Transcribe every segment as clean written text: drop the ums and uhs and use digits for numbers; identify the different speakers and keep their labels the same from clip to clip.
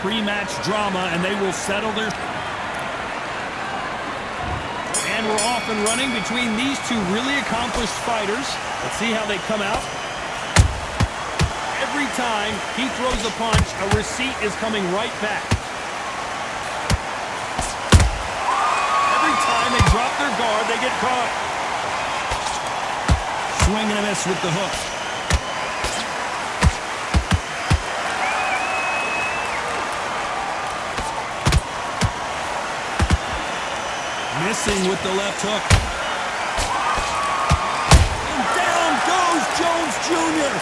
Speaker 1: pre-match drama, and they will settle their... And we're off and running between these two really accomplished fighters. Let's see how they come out. Every time he throws a punch, a receipt is coming right back. Every time they drop their guard, they get caught. Swing and a miss with the hook. Missing with the left hook. And down goes Jones Jr.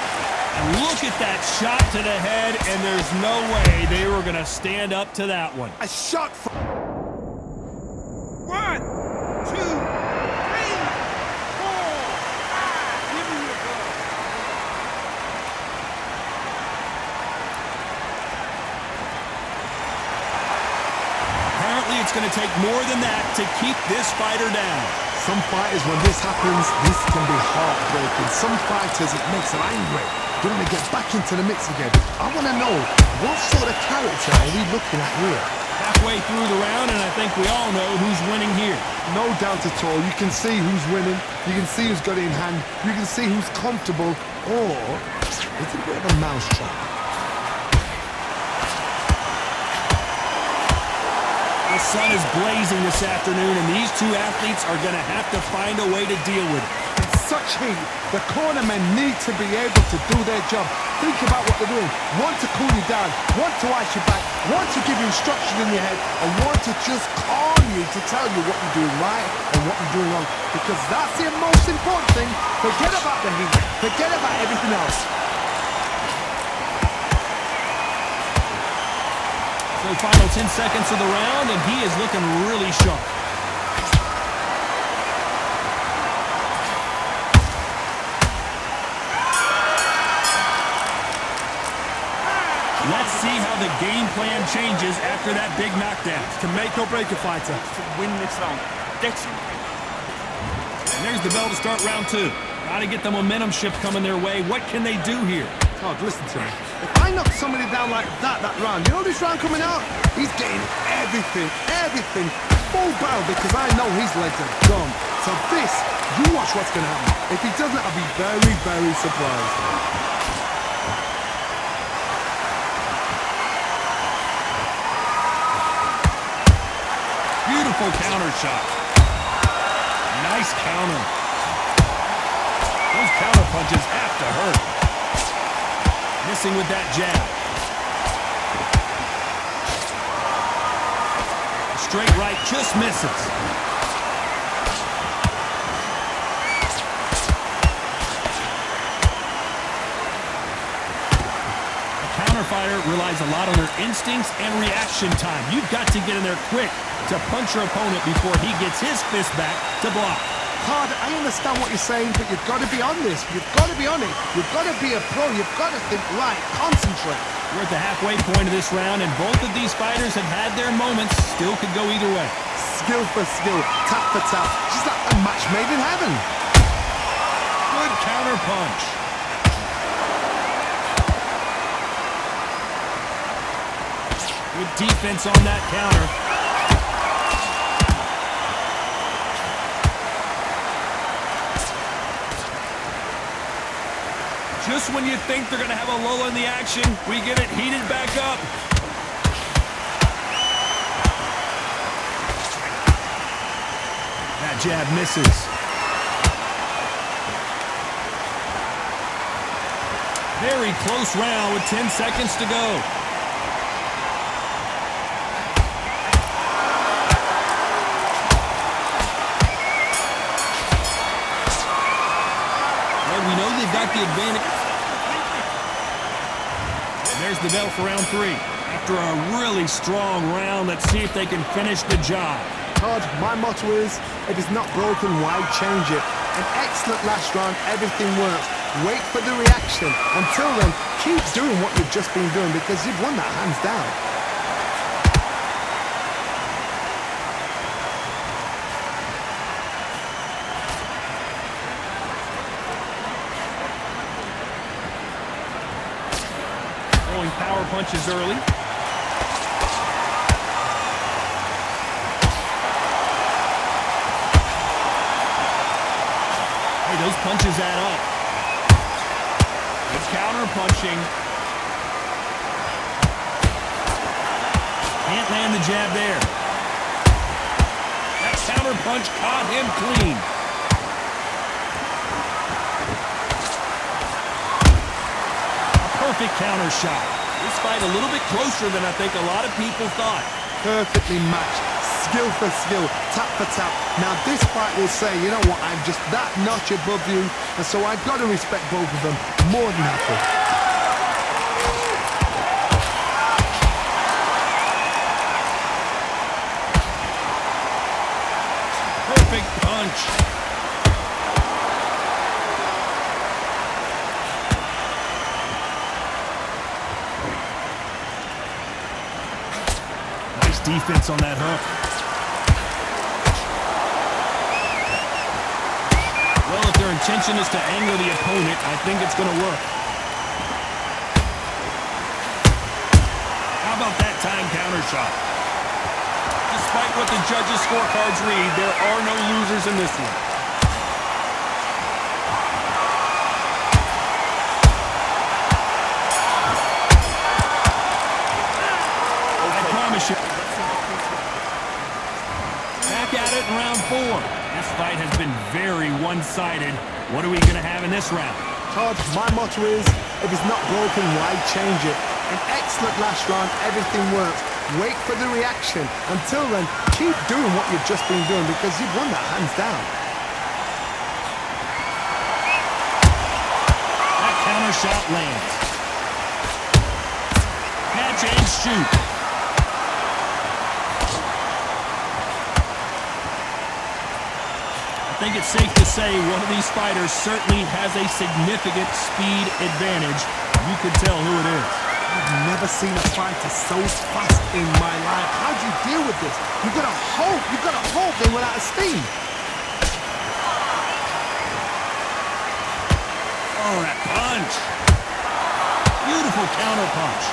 Speaker 1: And look at that shot to the head, and there's no way they were going to stand up to that one.
Speaker 2: A shot for... 1, 2, 3, 4, 5. Give me your ball.
Speaker 1: Apparently, it's going to take more than that to keep this fighter down.
Speaker 2: Some fighters, when this happens, this can be heartbreaking. Some fighters, it makes them angry. They're going to get back into the mix again. I want to know, what sort of character are we looking at here?
Speaker 1: Halfway through the round, and I think we all know who's winning here.
Speaker 2: No doubt at all. You can see who's winning. You can see who's got it in hand. You can see who's comfortable. Or, it's a bit of a mousetrap.
Speaker 1: The sun is blazing this afternoon, and these two athletes are going to have to find a way to deal with it.
Speaker 2: Such heat, the cornermen need to be able to do their job. Think about what they're doing. One to cool you down, one to ice you back, one to give you instruction in your head, and one to just calm you to tell you what you're doing right and what you're doing wrong. Because that's the most important thing. Forget about the heat. Forget about everything else.
Speaker 1: So final 10 seconds of the round, and he is looking really sharp. Let's see how the game plan changes after that big knockdown.
Speaker 2: To make or break a fighter. To win this round.
Speaker 1: And there's the bell to start round 2. Got to get the momentum shift coming their way. What can they do here?
Speaker 2: Todd, listen to me. If I knock somebody down like that round, you know this round coming out? He's getting everything, full barrel, because I know his legs are gone. So this, you watch what's going to happen. If he doesn't, I'll be very, very surprised.
Speaker 1: Beautiful counter shot. Nice counter. Those counter punches have to hurt. Missing with that jab. Straight right just misses. A counter fighter relies a lot on their instincts and reaction time. You've got to get in there quick to punch your opponent before he gets his fist back to block.
Speaker 2: Todd, I understand what you're saying, but you've got to be on this. You've got to be on it. You've got to be a pro. You've got to think right. Concentrate.
Speaker 1: We're at the halfway point of this round, and both of these fighters have had their moments. Still could go either way.
Speaker 2: Skill for skill, tap for tap. Just like a match made in heaven.
Speaker 1: Good counter punch. Good defense on that counter. Just when you think they're going to have a lull in the action, we get it heated back up. That jab misses. Very close round with 10 seconds to go. And we know they've got the advantage. There's the bell for round 3. After a really strong round, let's see if they can finish the job.
Speaker 2: Todd, my motto is, if it's not broken, why change it? An excellent last round, everything works. Wait for the reaction. Until then, keep doing what you've just been doing, because you've won that hands down.
Speaker 1: Throwing power punches early. punches that up. Good counter punching. Can't land the jab there. That counter punch caught him clean. A perfect counter shot. This fight a little bit closer than I think a lot of people thought.
Speaker 2: Perfectly matched. Skill for skill, tap for tap. Now this fight will say, you know what, I'm just that notch above you, and so I've got to respect both of them more than happy.
Speaker 1: Perfect punch. Nice defense on that hook. Well, if their intention is to anger the opponent, I think it's going to work. How about that time counter shot? Despite what the judges' scorecards read, there are no losers in this one. I promise you. Back at it in round 4. This fight has been very one-sided. What are we going to have in this round?
Speaker 2: Todd, my motto is, if it's not broken, why change it? An excellent last round, everything works. Wait for the reaction. Until then, keep doing what you've just been doing because you've won that hands down.
Speaker 1: That counter shot lands. Catch and shoot. I think it's safe to say one of these fighters certainly has a significant speed advantage. You can tell who it is.
Speaker 2: I've never seen a fighter so fast in my life. How do you deal with this? You've got to hope they run out of steam.
Speaker 1: Oh, that punch. Beautiful counter punch.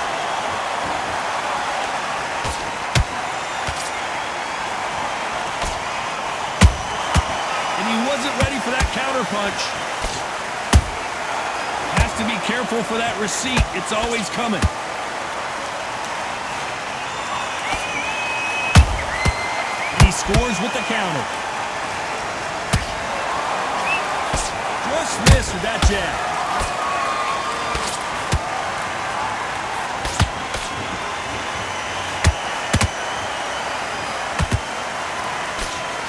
Speaker 1: And he wasn't ready for that counter punch. Has to be careful for that receipt. It's always coming. And he scores with the counter. Just missed with that jab.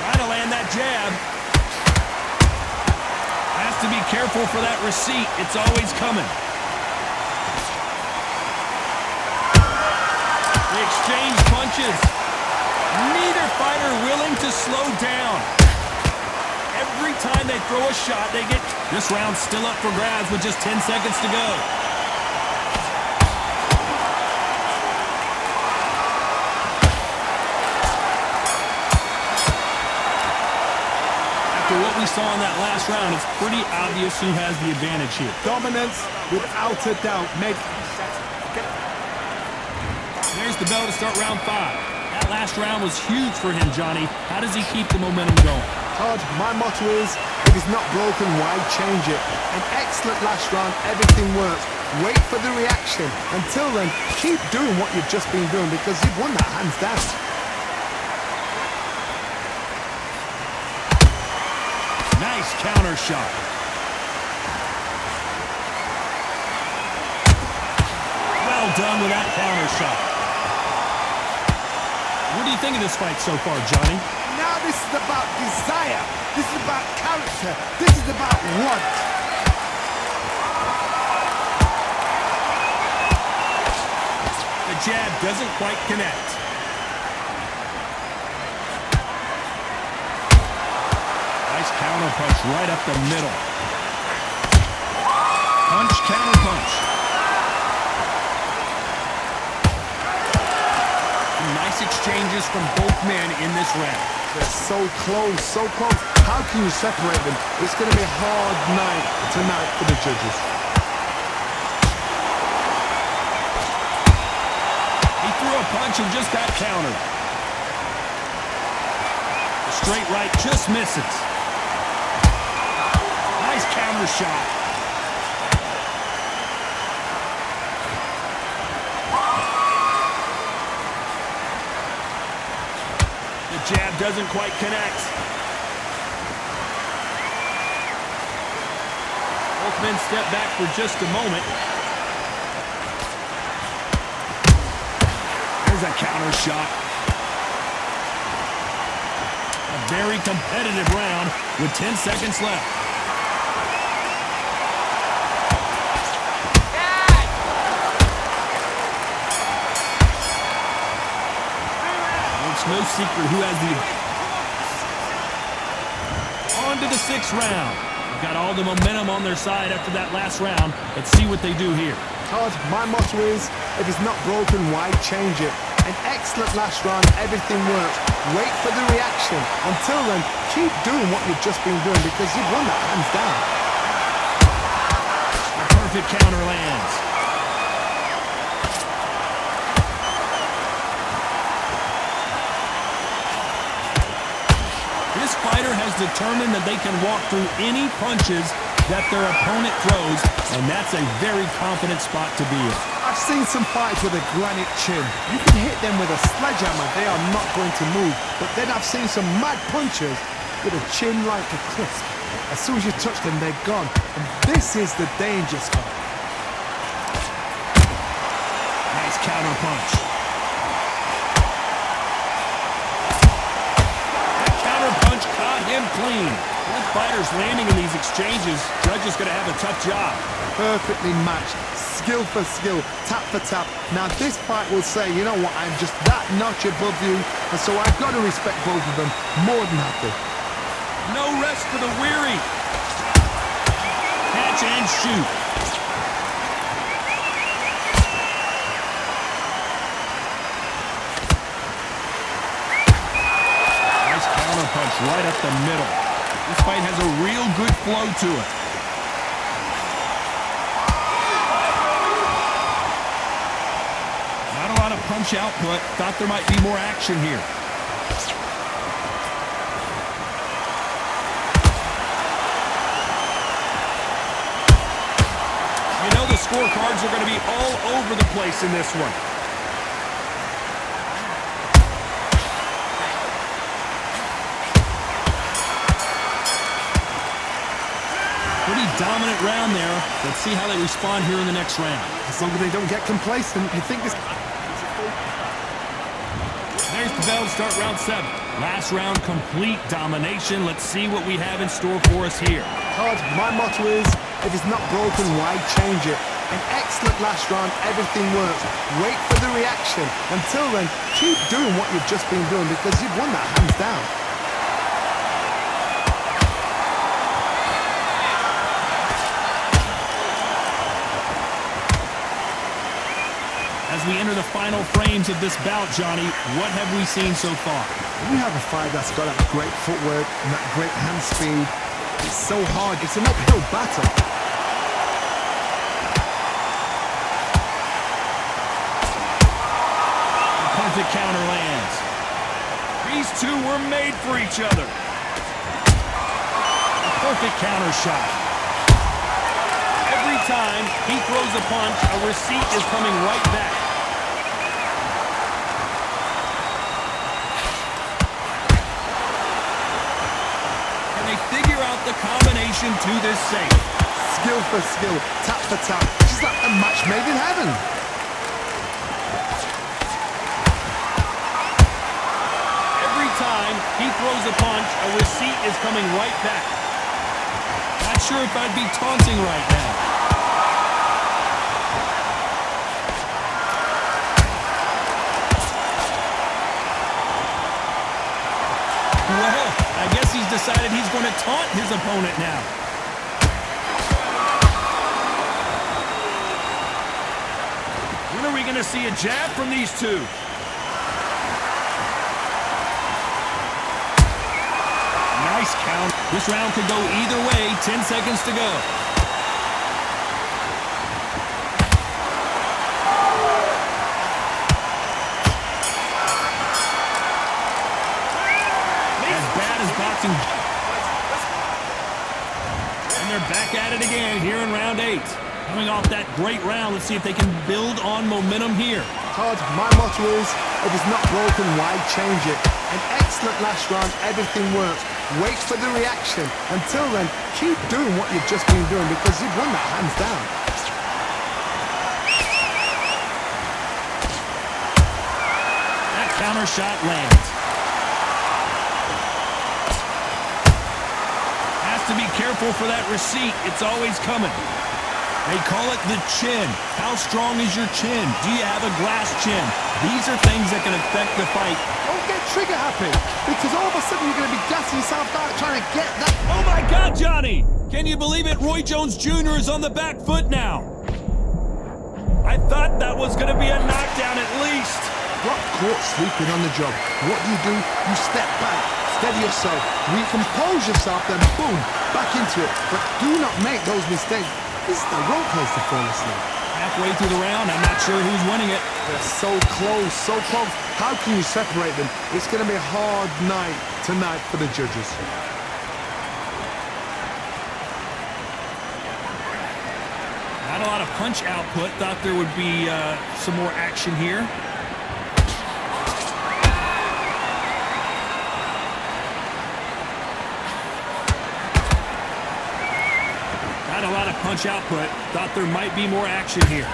Speaker 1: Trying to land that jab. Has to be careful for that receipt. It's always coming. They exchange punches. Neither fighter willing to slow down. Every time they throw a shot, they get... This round's still up for grabs with just 10 seconds to go. After what we saw in that last round, it's pretty obvious who has the advantage here.
Speaker 2: Dominance, without a doubt.
Speaker 1: There's the bell to start round 5. That last round was huge for him, Johnny. How does he keep the momentum going?
Speaker 2: Todd, my motto is, if it's not broken, why change it? An excellent last round, everything works. Wait for the reaction. Until then, keep doing what you've just been doing because you've won that hands down.
Speaker 1: Nice counter shot. Well done with that counter shot. What do you think of this fight so far, Johnny?
Speaker 2: Now this is about desire. This is about character. This is about want.
Speaker 1: The jab doesn't quite connect. Nice counter punch right up the middle. Punch, counter punch. Nice exchanges from both men in this round.
Speaker 2: They're so close, so close. How can you separate them? It's going to be a hard night tonight for the judges.
Speaker 1: He threw a punch and just got countered. The straight right just misses. Nice counter. counter shot. The jab doesn't quite connect. Both men step back for just a moment. There's a counter shot. A very competitive round with 10 seconds left. It's no secret who has the... On to the 6th round. They've got all the momentum on their side after that last round. Let's see what they do here.
Speaker 2: Todd, my motto is, if it's not broken, why change it? An excellent last round, everything works. Wait for the reaction. Until then, keep doing what you've just been doing because you've won that hands down.
Speaker 1: A perfect counter lands. This fighter has determined that they can walk through any punches that their opponent throws, and that's a very confident spot to be in.
Speaker 2: I've seen some fights with a granite chin. You can hit them with a sledgehammer, they are not going to move. But then I've seen some mad punchers with a chin like a crisp. As soon as you touch them, they're gone. And this is the danger spot.
Speaker 1: Nice counter punch. That counter punch caught him clean. Both fighters landing in these exchanges. Judge is going to have a tough job.
Speaker 2: Perfectly matched. Skill for skill, tap for tap. Now this fight will say, you know what, I'm just that notch above you, and so I've got to respect both of them more than happy.
Speaker 1: No rest for the weary. Catch and shoot. Nice counter punch right up the middle. This fight has a real good flow to it. Punch output. Thought there might be more action here. You know the scorecards are going to be all over the place in this one. Pretty dominant round there. Let's see how they respond here in the next round.
Speaker 2: As long as they don't get complacent, you think this...
Speaker 1: There's the bell to start round 7. Last round, complete domination. Let's see what we have in store for us here.
Speaker 2: Todd, my motto is, if it's not broken, why change it? An excellent last round, everything works. Wait for the reaction. Until then, keep doing what you've just been doing because you've won that hands down.
Speaker 1: As we enter the final frames of this bout, Johnny, what have we seen so far?
Speaker 2: We have a fight that's got that great footwork and that great hand speed. It's so hard. It's an uphill battle.
Speaker 1: A perfect counter lands. These two were made for each other. A perfect counter shot. Every time he throws a punch, a receipt is coming right back. Figure out the combination to this safe.
Speaker 2: Skill for skill, tap for tap. Just like a match made in heaven.
Speaker 1: Every time he throws a punch, a receipt is coming right back. Not sure if I'd be taunting right now. Well, I guess he's decided he's going to taunt his opponent now. When are we going to see a jab from these two? Nice count. This round could go either way. 10 seconds to go. And they're they're back at it again here in round 8. Coming off that great round, let's see if they can build on momentum here.
Speaker 2: Todd, my motto is, if it's not broken, why change it? An excellent last round, everything works. Wait for the reaction. Until then, keep doing what you've just been doing because you've won that hands down.
Speaker 1: That counter shot lands. Has to be careful for that receipt. It's always coming. They call it the chin. How strong is your chin? Do you have a glass chin? These are things that can affect the fight.
Speaker 2: Don't get trigger happy, because all of a sudden you're going to be gassing yourself out trying to get that.
Speaker 1: Oh my God, Johnny! Can you believe it? Roy Jones Jr. is on the back foot now. I thought that was going to be a knockdown at least.
Speaker 2: Got caught sleeping on the job. What do? You step back, steady yourself, recompose yourself, then boom, back into it. But do not make those mistakes. This is the wrong place to fall asleep.
Speaker 1: Halfway through the round, I'm not sure who's winning it.
Speaker 2: They're so close, so close. How can you separate them? It's going to be a hard night tonight for the judges.
Speaker 1: Not a lot of punch output. Thought there would be some more action here. Not a lot of punch output. Thought there might be more action here.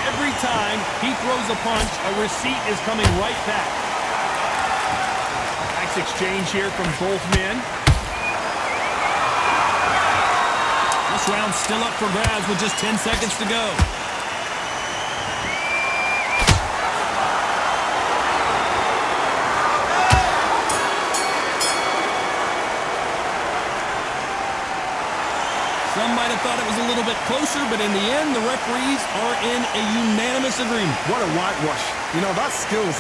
Speaker 1: Every time he throws a punch, a receipt is coming right back. Nice exchange here from both men. This round's still up for grabs with just 10 seconds to go. Some might have thought it was a little bit closer, but in the end, the referees are in a unanimous agreement.
Speaker 2: What a whitewash. You know, that's skills.